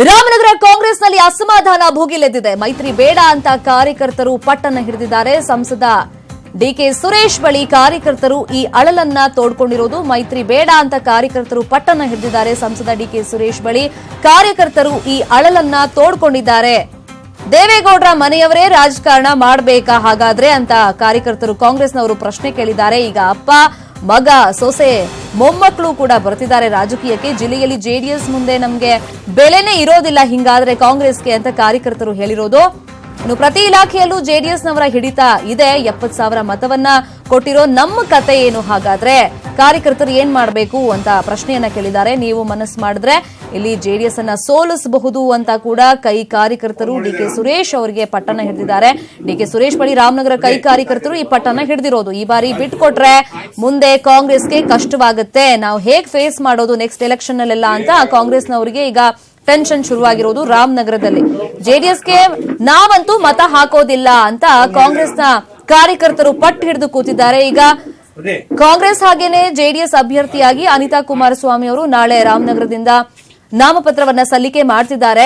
ರಾಮನಗರ ಕಾಂಗ್ರೆಸ್ನಲ್ಲಿ ಅಸಮಾಧಾನ ಭುಗಿಲೆದ್ದಿದೆ. ಮೈತ್ರಿ ಬೇಡ ಅಂತ ಕಾರ್ಯಕರ್ತರು ಪಟ್ಟನ್ನ ಹಿಡಿದಿದ್ದಾರೆ. ಸಂಸದ ಡಿಕೆ ಸುರೇಶ್ ಬಳಿ ಕಾರ್ಯಕರ್ತರು ಈ ಅಳಲನ್ನ ತೋಡ್ಕೊಂಡಿರೋದು. ಮೈತ್ರಿ ಬೇಡ ಅಂತ ಕಾರ್ಯಕರ್ತರು ಪಟ್ಟನ್ನ ಹಿಡಿದಿದ್ದಾರೆ. ಸಂಸದ ಡಿಕೆ ಸುರೇಶ್ ಬಳಿ ಕಾರ್ಯಕರ್ತರು ಈ ಅಳಲನ್ನ ತೋಡ್ಕೊಂಡಿದ್ದಾರೆ. ದೇವೇಗೌಡರ ಮನೆಯವರೇ ರಾಜಕಾರಣ ಮಾಡಬೇಕಾ ಹಾಗಾದ್ರೆ ಅಂತ ಕಾರ್ಯಕರ್ತರು ಕಾಂಗ್ರೆಸ್ನವರು ಪ್ರಶ್ನೆ ಕೇಳಿದ್ದಾರೆ. ಈಗ ಅಪ್ಪ, ಮಗ, ಸೊಸೆ, ಮೊಮ್ಮಕ್ಕಳು ಕೂಡ ಬರ್ತಿದ್ದಾರೆ ರಾಜಕೀಯಕ್ಕೆ. ಜಿಲ್ಲೆಯಲ್ಲಿ ಜೆಡಿಎಸ್ ಮುಂದೆ ನಮಗೆ ಬೆಲೆನೇ ಇರೋದಿಲ್ಲ ಹಿಂಗಾದ್ರೆ ಕಾಂಗ್ರೆಸ್ಗೆ ಅಂತ ಕಾರ್ಯಕರ್ತರು ಹೇಳಿರೋದು. ಇನ್ನು ಪ್ರತಿ ಇಲಾಖೆಯಲ್ಲೂ ಜೆಡಿಎಸ್ನವರ ಹಿಡಿತ ಇದೆ. 70,000 ಮತವನ್ನ ಕೊಟ್ಟಿರೋ ನಮ್ಮ ಕತೆ ಏನು ಹಾಗಾದ್ರೆ? ಕಾರ್ಯಕರ್ತರು ಏನ್ ಮಾಡಬೇಕು ಅಂತ ಪ್ರಶ್ನೆಯನ್ನ ಕೇಳಿದ್ದಾರೆ. ನೀವು ಮನಸ್ಸು ಮಾಡಿದ್ರೆ ಇಲ್ಲಿ ಜೆಡಿಎಸ್ ಅನ್ನ ಸೋಲಿಸಬಹುದು ಅಂತ ಕೂಡ ಕೈ ಕಾರ್ಯಕರ್ತರು ಡಿಕೆ ಸುರೇಶ್ ಅವರಿಗೆ ಪಟ್ಟಣ ಹಿಡಿದಿದ್ದಾರೆ. ಡಿಕೆ ಸುರೇಶ್ ಬಳಿ ರಾಮನಗರ ಕೈ ಕಾರ್ಯಕರ್ತರು ಈ ಪಟ್ಟಣ ಹಿಡಿದಿರೋದು. ಈ ಬಾರಿ ಬಿಟ್ಕೊಟ್ರೆ ಮುಂದೆ ಕಾಂಗ್ರೆಸ್ಗೆ ಕಷ್ಟವಾಗುತ್ತೆ, ನಾವು ಹೇಗ್ ಫೇಸ್ ಮಾಡೋದು ನೆಕ್ಸ್ಟ್ ಎಲೆಕ್ಷನ್ ಅಲ್ಲೆಲ್ಲ ಅಂತ ಕಾಂಗ್ರೆಸ್ನವರಿಗೆ ಈಗ ಟೆನ್ಷನ್ ಶುರುವಾಗಿರೋದು. ರಾಮನಗರದಲ್ಲಿ ಜೆಡಿಎಸ್ಗೆ ನಾವಂತೂ ಮತ ಹಾಕೋದಿಲ್ಲ ಅಂತ ಕಾಂಗ್ರೆಸ್ನ ಕಾರ್ಯಕರ್ತರು ಪಟ್ಟು ಹಿಡಿದು ಕೂತಿದ್ದಾರೆ. ಈಗ ಕಾಂಗ್ರೆಸ್ ಹಾಗೇನೆ ಜೆಡಿಎಸ್ ಅಭ್ಯರ್ಥಿಯಾಗಿ ಅನಿತಾ ಕುಮಾರಸ್ವಾಮಿ ಅವರು ನಾಳೆ ರಾಮನಗರದಿಂದ ನಾಮಪತ್ರವನ್ನ ಸಲ್ಲಿಕೆ ಮಾಡ್ತಿದ್ದಾರೆ.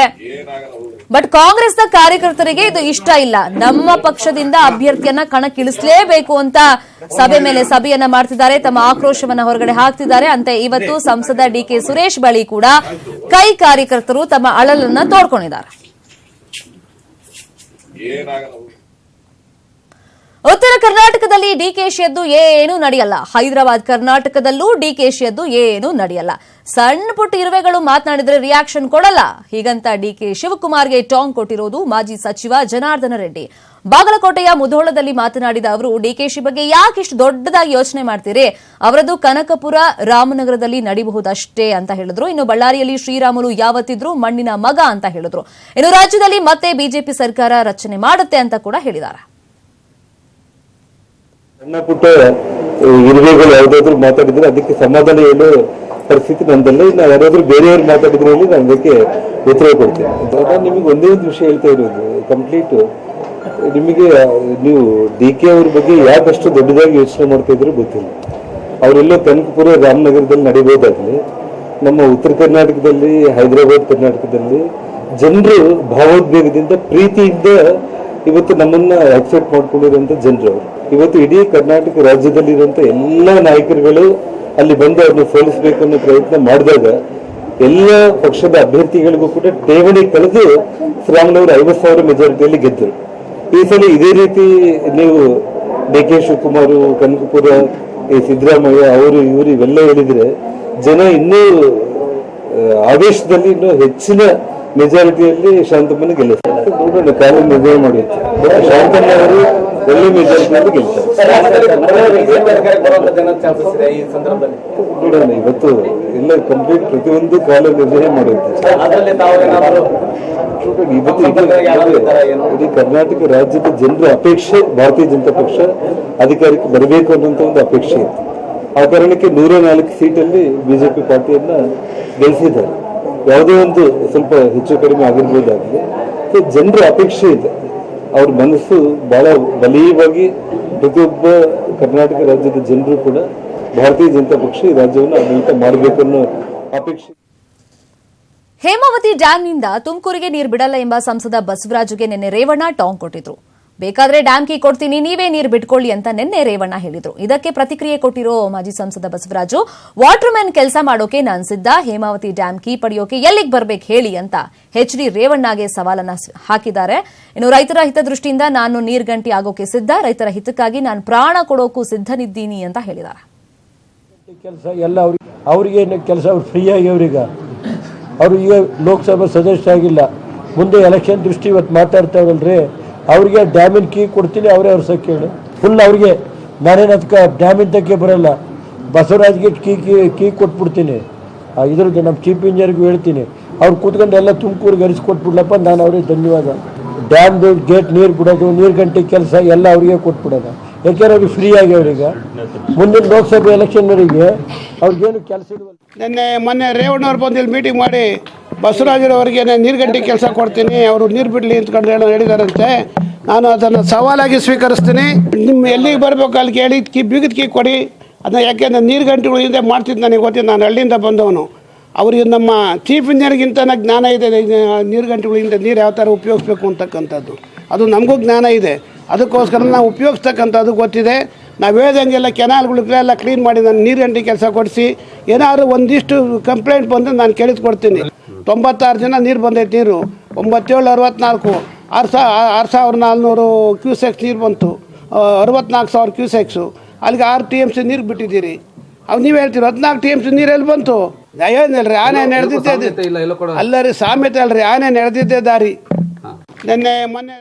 ಬಟ್ ಕಾಂಗ್ರೆಸ್ನ ಕಾರ್ಯಕರ್ತರಿಗೆ ಇದು ಇಷ್ಟ ಇಲ್ಲ. ನಮ್ಮ ಪಕ್ಷದಿಂದ ಅಭ್ಯರ್ಥಿಯನ್ನ ಕಣಕ್ಕಿಳಿಸಲೇಬೇಕು ಅಂತ ಸಭೆ ಮೇಲೆ ಸಭೆಯನ್ನ ಮಾಡ್ತಿದ್ದಾರೆ. ತಮ್ಮ ಆಕ್ರೋಶವನ್ನ ಹೊರಗಡೆ ಹಾಕ್ತಿದ್ದಾರೆ. ಅಂತೆ ಇವತ್ತು ಸಂಸದ ಡಿಕೆ ಸುರೇಶ್ ಬಳಿ ಕೂಡ ಕೈ ಕಾರ್ಯಕರ್ತರು ತಮ್ಮ ಅಳಲನ್ನ ತೋಡ್ಕೊಂಡಿದ್ದಾರೆ. ಉತ್ತರ ಕರ್ನಾಟಕದಲ್ಲಿ ಡಿಕೆಶಿಯದ್ದು ಏನು ನಡೆಯಲ್ಲ. ಹೈದರಾಬಾದ್ ಕರ್ನಾಟಕದಲ್ಲೂ ಡಿಕೆಶಿಯದ್ದು ಏನು ನಡೆಯಲ್ಲ. ಸಣ್ಣ ಪುಟ್ಟ ಇರುವೆಗಳು ಮಾತನಾಡಿದ್ರೆ ರಿಯಾಕ್ಷನ್ ಕೊಡಲ್ಲ, ಹೀಗಂತ ಡಿಕೆ ಶಿವಕುಮಾರ್ಗೆ ಟಾಂಗ್ ಕೊಟ್ಟಿರೋದು ಮಾಜಿ ಸಚಿವ ಜನಾರ್ದನ ರೆಡ್ಡಿ. ಬಾಗಲಕೋಟೆಯ ಮುಧೋಳದಲ್ಲಿ ಮಾತನಾಡಿದ ಅವರು, ಡಿಕೆಶಿ ಬಗ್ಗೆ ಯಾಕಿಷ್ಟು ದೊಡ್ಡದಾಗಿ ಯೋಚನೆ ಮಾಡ್ತೀರಿ, ಅವರದ್ದು ಕನಕಪುರ ರಾಮನಗರದಲ್ಲಿ ನಡೀಬಹುದಷ್ಟೇ ಅಂತ ಹೇಳಿದ್ರು. ಇನ್ನು ಬಳ್ಳಾರಿಯಲ್ಲಿ ಶ್ರೀರಾಮುಲು ಯಾವತ್ತಿದ್ರು ಮಣ್ಣಿನ ಮಗ ಅಂತ ಹೇಳಿದ್ರು. ಇನ್ನು ರಾಜ್ಯದಲ್ಲಿ ಮತ್ತೆ ಬಿಜೆಪಿ ಸರ್ಕಾರ ರಚನೆ ಮಾಡುತ್ತೆ ಅಂತ ಕೂಡ ಹೇಳಿದ್ದಾರೆ. ಸಣ್ಣ ಪುಟ್ಟ ಇರುವೆಗಳು ಯಾವ್ದಾದ್ರು ಮಾತಾಡಿದ್ರೆ ಅದಕ್ಕೆ ಸಮಾಧಾನ ಹೇಳೋ ಪರಿಸ್ಥಿತಿ ನಂದಲ್ಲ. ನಾವು ಯಾರಾದ್ರೂ ಬೇರೆಯವ್ರು ಮಾತಾಡಿದ್ರೆ ಹೇಳಿ ನಾನು ಅದಕ್ಕೆ ಉತ್ತರ ಕೊಡ್ತೇನೆ. ನಾನು ನಿಮಗೆ ಒಂದೇ ಒಂದು ವಿಷಯ ಹೇಳ್ತಾ ಇರೋದು, ಕಂಪ್ಲೀಟ್ ನಿಮಗೆ ನೀವು ಡಿ ಕೆ ಅವ್ರ ಬಗ್ಗೆ ಯಾಕಷ್ಟು ದೊಡ್ಡದಾಗಿ ಯೋಚನೆ ಮಾಡ್ತಾ ಇದ್ರು ಗೊತ್ತಿಲ್ಲ. ಅವರೆಲ್ಲೋ ಕನಕಪುರ ರಾಮನಗರದಲ್ಲಿ ನಡೀಬಹುದಾಗ್ಲಿ, ನಮ್ಮ ಉತ್ತರ ಕರ್ನಾಟಕದಲ್ಲಿ, ಹೈದರಾಬಾದ್ ಕರ್ನಾಟಕದಲ್ಲಿ ಜನರು ಭಾವೋದ್ವೇಗದಿಂದ ಪ್ರೀತಿಯಿಂದ ಇವತ್ತು ನಮ್ಮನ್ನ ಅಕ್ಸೆಪ್ಟ್ ಮಾಡ್ಕೊಂಡಿರುವಂತ ಜನರು ಅವರು. ಇವತ್ತು ಇಡೀ ಕರ್ನಾಟಕ ರಾಜ್ಯದಲ್ಲಿರುವಂತ ಎಲ್ಲಾ ನಾಯಕರುಗಳು ಅಲ್ಲಿ ಬಂದು ಅವ್ರನ್ನ ಸೋಲಿಸಬೇಕು ಅನ್ನೋ ಪ್ರಯತ್ನ ಮಾಡಿದಾಗ ಎಲ್ಲ ಪಕ್ಷದ ಅಭ್ಯರ್ಥಿಗಳಿಗೂ ಕೂಡ ಠೇವಣಿ ಕಳೆದು ಶ್ರೀರಾಮುಲು 50,000 ಮೆಜಾರಿಟಿಯಲ್ಲಿ ಗೆದ್ದರು. ಈ ಸಲ ಇದೇ ರೀತಿ ನೀವು ಡಿ ಕೆ ಶಿವಕುಮಾರ್, ಕನಕಪುರ, ಸಿದ್ದರಾಮಯ್ಯ ಅವರು ಇವರು ಇವೆಲ್ಲ ಹೇಳಿದ್ರೆ ಜನ ಇನ್ನೂ ಆವೇಶದಲ್ಲಿ ಇನ್ನೂ ಹೆಚ್ಚಿನ ಮೆಜಾರಿಟಿಯಲ್ಲಿ ಶಾಂತಮ್ಮನ ಗೆಲ್ಲಿಸ್ತಾರೆ. ನೋಡೋಣ, ಕಾಲ ನಿರ್ಣಯ ಮಾಡಿತ್ತು. ಶಾಂತಮ್ಮ ಅವರು ಒಳ್ಳೆ ಮೆಜಾರಿಟಿಯಲ್ಲಿ ಗೆಲ್ತಾರೆ. ನೋಡೋಣ, ಇವತ್ತು ಎಲ್ಲ ಕಂಪ್ಲೀಟ್ ಪ್ರತಿಯೊಂದು ಕಾಲ ನಿರ್ಣಯ ಮಾಡುತ್ತೆ. ಇವತ್ತು ಇಡೀ ಕರ್ನಾಟಕ ರಾಜ್ಯದ ಜನರ ಅಪೇಕ್ಷೆ ಭಾರತೀಯ ಜನತಾ ಪಕ್ಷ ಅಧಿಕಾರಕ್ಕೆ ಬರಬೇಕು ಅನ್ನೋಂಥ ಒಂದು ಅಪೇಕ್ಷೆ ಇತ್ತು. ಆ ಕಾರಣಕ್ಕೆ 104 ಸೀಟಲ್ಲಿ ಬಿಜೆಪಿ ಪಾರ್ಟಿಯನ್ನ ಗೆಲ್ಲಿಸಿದ್ದಾರೆ. ಯಾವುದೋ ಒಂದು ಸ್ವಲ್ಪ ಹೆಚ್ಚು ಕಡಿಮೆ ಆಗಿರ್ಬೋದಾಗಿದೆ. ಜನರ ಅಪೇಕ್ಷೆ ಇದೆ, ಅವ್ರ ಮನಸ್ಸು ಬಹಳ ಬಲೀಯವಾಗಿ ಪ್ರತಿಯೊಬ್ಬ ಕರ್ನಾಟಕ ರಾಜ್ಯದ ಜನರು ಕೂಡ ಭಾರತೀಯ ಜನತಾ ಪಕ್ಷ ಈ ರಾಜ್ಯವನ್ನು ಆಡಳಿತ ಮಾಡಬೇಕು ಅನ್ನೋ ಅಪೇಕ್ಷೆ. ಹೇಮಾವತಿ ಡ್ಯಾಂನಿಂದ ತುಮಕೂರಿಗೆ ನೀರು ಬಿಡಲ್ಲ ಎಂಬ ಸಂಸದ ಬಸವರಾಜುಗೆ ನಿನ್ನೆ ರೇವಣ್ಣ ಟಾಂಗ್ ಕೊಟ್ಟಿದ್ರು. ಬೇಕಾದ್ರೆ ಡ್ಯಾಮ್ ಕೀ ಕೊಡ್ತೀನಿ, ನೀವೇ ನೀರು ಬಿಟ್ಕೊಳ್ಳಿ ಅಂತ ನಿನ್ನೆ ರೇವಣ್ಣ ಹೇಳಿದ್ರು. ಇದಕ್ಕೆ ಪ್ರತಿಕ್ರಿಯೆ ಕೊಟ್ಟಿರೋ ಮಾಜಿ ಸಂಸದ ಬಸವರಾಜು, ವಾಟರ್ ಮ್ಯಾನ್ ಕೆಲಸ ಮಾಡೋಕೆ ನಾನ್ ಸಿದ್ಧ, ಹೇಮಾವತಿ ಡ್ಯಾಮ್ ಕೀ ಪಡೆಯೋಕೆ ಎಲ್ಲಿಗೆ ಬರ್ಬೇಕು ಹೇಳಿ ಅಂತ ಎಚ್.ಡಿ. ರೇವಣ್ಣಗೆ ಸವಾಲನ್ನ ಹಾಕಿದ್ದಾರೆ. ಇನ್ನು ರೈತರ ಹಿತದೃಷ್ಟಿಯಿಂದ ನಾನು ನೀರ್ಗಂಟಿ ಆಗೋಕೆ ಸಿದ್ಧ, ರೈತರ ಹಿತಕ್ಕಾಗಿ ನಾನು ಪ್ರಾಣ ಕೊಡೋಕು ಸಿದ್ಧನಿದ್ದೀನಿ ಅಂತ ಹೇಳಿದ್ದಾರೆ. ಕೆಲಸ ಎಲ್ಲ ಅವ್ರಿಗೆ ಕೆಲಸ ಫ್ರೀ ಆಗಿ ಅವರು ಈಗ ಲೋಕಸಭಾ ಸದಸ್ಯ ಆಗಿಲ್ಲ, ಮುಂದೆ ಎಲೆಕ್ಷನ್ ದೃಷ್ಟಿ ಇವತ್ತು ಮಾತಾಡ್ತಾವಲ್ರಿ, ಅವ್ರಿಗೆ ಡ್ಯಾಮಿನ ಕೀ ಕೊಡ್ತೀನಿ, ಅವರೇ ಅವ್ರ ಕೇಳಿ ಫುಲ್ ಅವ್ರಿಗೆ. ನಾನೇನು ಅದಕ್ಕೆ ಡ್ಯಾಮಿನ ತಕ್ಕೆ ಬರಲ್ಲ, ಬಸವರಾಜ್ಗೆ ಕೀ ಕೊಟ್ಬಿಡ್ತೀನಿ. ಇದ್ರದ್ದು ನಮ್ಮ ಚೀಫ್ ಇಂಜಿನಿಯರ್ಗೂ ಹೇಳ್ತೀನಿ, ಅವ್ರು ಕೂತ್ಕೊಂಡು ಎಲ್ಲ ತುಮಕೂರಿಗೆ ಹರಿಸ್ಕೊಟ್ಬಿಡ್ಲಪ್ಪ, ನಾನು ಅವ್ರಿಗೆ ಧನ್ಯವಾದ. ಡ್ಯಾಮ್ದು ಗೇಟ್ ನೀರು ಬಿಡೋದು, ನೀರು ಗಂಟೆ ಕೆಲಸ ಎಲ್ಲ ಅವ್ರಿಗೆ ಕೊಟ್ಬಿಡೋದು. ಯಾಕೆಂದ್ರೆ ಅವ್ರಿಗೆ ಫ್ರೀ ಆಗಿ ಅವ್ರಿಗೆ ಮುಂದಿನ ಲೋಕಸಭೆ ಎಲೆಕ್ಷನ್ವರೆಗೆ ಅವ್ರಿಗೇನು ಕೆಲಸ ಇರುವಲ್ಲ. ಮೊನ್ನೆ ರೇವಣ್ಣವ್ರು ಬಂದು ಇಲ್ಲಿ ಮೀಟಿಂಗ್ ಮಾಡಿ ಬಸವರಾಜರವರಿಗೆ ನೀರ್ಗಂಟಿ ಕೆಲಸ ಕೊಡ್ತೀನಿ, ಅವರು ನೀರು ಬಿಡಲಿ ಅಂತಕೊಂಡು ಹೇಳಿದಾರಂತೆ. ನಾನು ಅದನ್ನು ಸವಾಲಾಗಿ ಸ್ವೀಕರಿಸ್ತೀನಿ. ನಿಮ್ಮ ಎಲ್ಲಿಗೆ ಬರಬೇಕು ಅಲ್ಲಿಗೆ ಹೇಳಿ ಬೀಗದ ಕೀ ಕೊಡಿ ಅದನ್ನ. ಯಾಕೆಂದರೆ ನೀರು ಗಂಟೆಗಳು ಹಿಂದೆ ಮಾಡ್ತಿದ್ದು ನನಗೆ ಗೊತ್ತಿದ್ದು, ನಾನು ಹಳ್ಳಿಯಿಂದ ಬಂದವನು. ಅವರಿಗೆ ನಮ್ಮ ಚೀಫ್ ಇಂಜಿನಿಯರ್ಗಿಂತ ಜ್ಞಾನ ಇದೆ ನೀರು ಗಂಟೆಗಳಿಂದ ನೀರು ಯಾವ ಥರ ಉಪಯೋಗಿಸ್ಬೇಕು ಅಂತಕ್ಕಂಥದ್ದು. ಅದು ನಮಗೂ ಜ್ಞಾನ ಇದೆ. ಅದಕ್ಕೋಸ್ಕರ ನಾವು ಉಪಯೋಗಿಸ್ತಕ್ಕಂಥದ್ದು ಗೊತ್ತಿದೆ. ನಾವು ಹೇಳ್ದಂಗೆಲ್ಲ ಕೆನಾಲ್ಗಳೆಲ್ಲ ಕ್ಲೀನ್ ಮಾಡಿ ನಾನು ನೀರು ಗಂಟೆ ಕೆಲಸ ಕೊಡಿಸಿ ಏನಾದರೂ ಒಂದಿಷ್ಟು ಕಂಪ್ಲೇಂಟ್ ಬಂದು ನಾನು ಕೇಳಿಸ್ಕೊಡ್ತೀನಿ. 96 ಜನ ನೀರು ಬಂದೈತೆ. ನೀರು 9764 6,400 ಕ್ಯೂಸೆಕ್ಸ್ ನೀರು ಬಂತು. 64,000 ಕ್ಯೂಸೆಕ್ಸು. ಅಲ್ಲಿಗೆ 6 TMC ನೀರು ಬಿಟ್ಟಿದ್ದೀರಿ. ಅವು ನೀವು ಹೇಳ್ತೀರಿ 14 TMC ನೀರೆಲ್ಲಿ ಬಂತು? ಏನಿಲ್ಲ ರೀ, ಆನೆ ನಡೆದಿದ್ದೆ. ಅಲ್ಲ ರೀ, ಸಾಮ್ಯತೆ ಅಲ್ರಿ, ಆನೆ ನಡೆದಿದ್ದೆ ದಾರಿ. ಮೊನ್ನೆ